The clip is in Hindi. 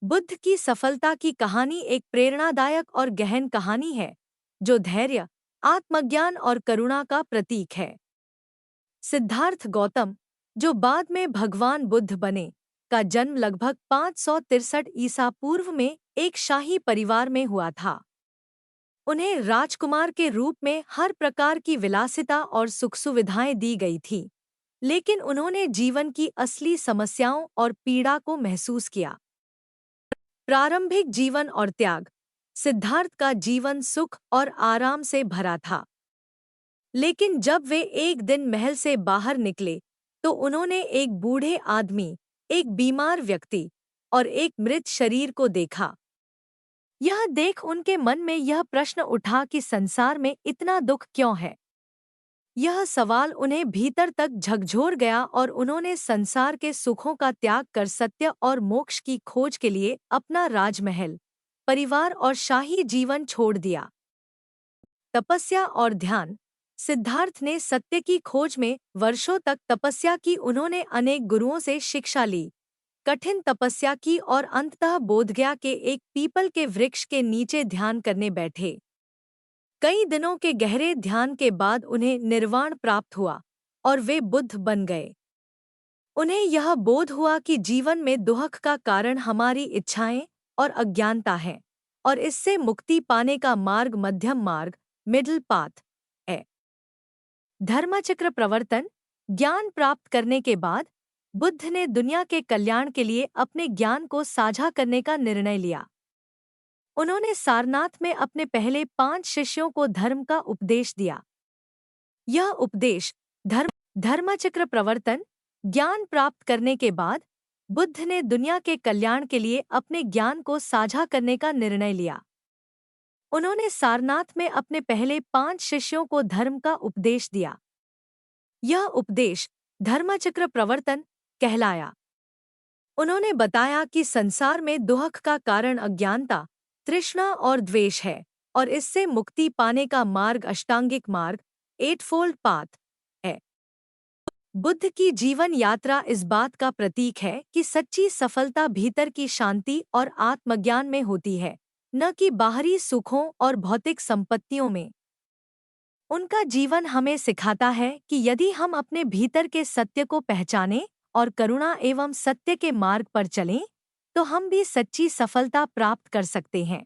बुद्ध की सफलता की कहानी एक प्रेरणादायक और गहन कहानी है जो धैर्य, आत्मज्ञान और करुणा का प्रतीक है। सिद्धार्थ गौतम, जो बाद में भगवान बुद्ध बने, का जन्म लगभग 563 ईसा पूर्व में एक शाही परिवार में हुआ था। उन्हें राजकुमार के रूप में हर प्रकार की विलासिता और सुख सुविधाएं दी गई थी, लेकिन उन्होंने जीवन की असली समस्याओं और पीड़ा को महसूस किया। प्रारंभिक जीवन और त्याग। सिद्धार्थ का जीवन सुख और आराम से भरा था, लेकिन जब वे एक दिन महल से बाहर निकले तो उन्होंने एक बूढ़े आदमी, एक बीमार व्यक्ति और एक मृत शरीर को देखा। यह देख उनके मन में यह प्रश्न उठा कि संसार में इतना दुख क्यों है। यह सवाल उन्हें भीतर तक झकझोर गया और उन्होंने संसार के सुखों का त्याग कर सत्य और मोक्ष की खोज के लिए अपना राजमहल, परिवार और शाही जीवन छोड़ दिया। तपस्या और ध्यान। सिद्धार्थ ने सत्य की खोज में वर्षों तक तपस्या की। उन्होंने अनेक गुरुओं से शिक्षा ली, कठिन तपस्या की और अंततः बोधगया के एक पीपल के वृक्ष के नीचे ध्यान करने बैठे। कई दिनों के गहरे ध्यान के बाद उन्हें निर्वाण प्राप्त हुआ और वे बुद्ध बन गए। उन्हें यह बोध हुआ कि जीवन में दुख का कारण हमारी इच्छाएं और अज्ञानता है, और इससे मुक्ति पाने का मार्ग मध्यम मार्ग, मिडिल पाथ, है। धर्मचक्र प्रवर्तन। ज्ञान प्राप्त करने के बाद बुद्ध ने दुनिया के कल्याण के लिए अपने ज्ञान को साझा करने का निर्णय लिया। उन्होंने सारनाथ में अपने पहले 5 शिष्यों को धर्म का उपदेश दिया। यह उपदेश धर्मचक्र प्रवर्तन। ज्ञान प्राप्त करने के बाद बुद्ध ने दुनिया के कल्याण के लिए अपने ज्ञान को साझा करने का निर्णय लिया। उन्होंने सारनाथ में अपने पहले 5 शिष्यों को धर्म का उपदेश दिया। यह उपदेश धर्मचक्र प्रवर्तन कहलाया। उन्होंने बताया कि संसार में दुख का कारण अज्ञानता, तृष्णा और द्वेष है, और इससे मुक्ति पाने का मार्ग अष्टांगिक मार्ग, एटफोल्ड पाथ, है। बुद्ध की जीवन यात्रा इस बात का प्रतीक है कि सच्ची सफलता भीतर की शांति और आत्मज्ञान में होती है, न कि बाहरी सुखों और भौतिक संपत्तियों में। उनका जीवन हमें सिखाता है कि यदि हम अपने भीतर के सत्य को पहचानें और करुणा एवं सत्य के मार्ग पर चलें, तो हम भी सच्ची सफलता प्राप्त कर सकते हैं।